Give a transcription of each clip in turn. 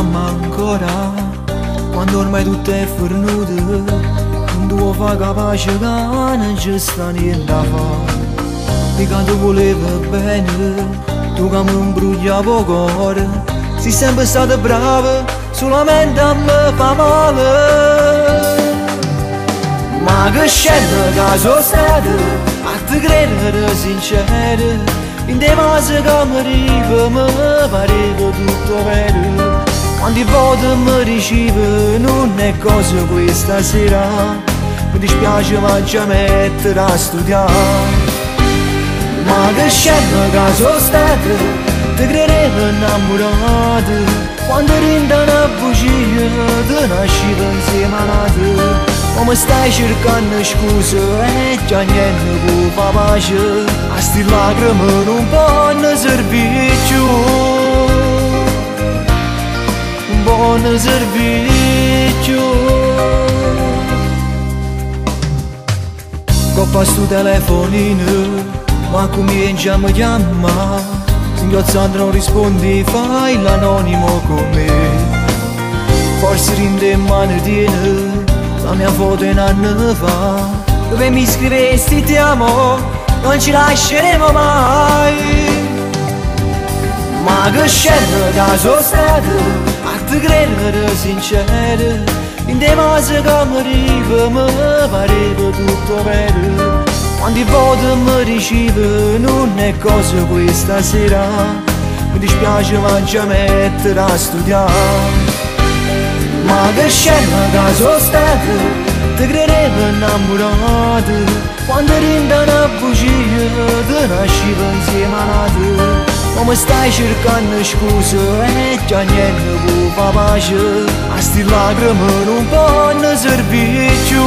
mamma ancora, quando ormai tutto è fornuto, non devo fare capace che non ci sta niente da fare. Di quanto volevo bene, tu che mi imbrugliavo cuore, sei sempre stata brava, solamente a me fa male. Ma che scena che sono stata, a te credere sincera, in te cose che mi pareva tutto vero. Quante volte mi dicevo non è cosa questa sera, mi dispiace ma già mettere a studiare. Ma che scena che sono stata, ti credevo innamorato, quando rinda una bugia ti nascivo insieme a te. Come stai cercando scuse e già niente può fare pace, a sti lacrime non possono servire più, non possono servire più. Coppa sto telefonino, ma comincia a mi chiamare, singhiozzato non rispondi, fai l'anonimo con me. Forse rinde in mano tiene la mia foto in anni fa, dove mi scrivesti ti amo, non ci lasceremo mai. Ma che scena che sono stata, a te credere sincera, in te cose che mi pareva tutto vero. Quante volte mi dicevo non è cosa questa sera, mi dispiace ma già mettere a studiare. Ma che scena che sono stata, ti credevo innamorato, quando rinda una bugia ti nascivo insieme a te. Come stai cercando scuse e già niente può fare pace, a sti lacrime non possono servire più,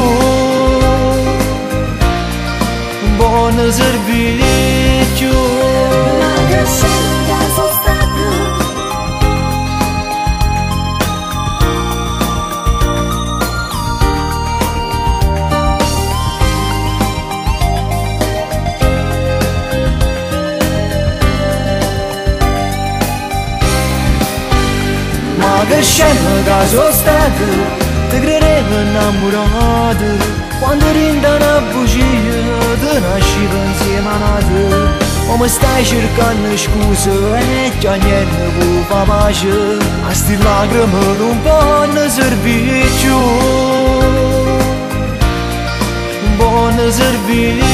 non possono servire più. Ma che scena che sono stata, ma che scena che sono stata, ti credevo innamorato, quando rinda una bugia ti nascivo insieme a te. Come stai cercando scuse e già niente può fare pace, a sti lacrime non possono servire più, non possono servire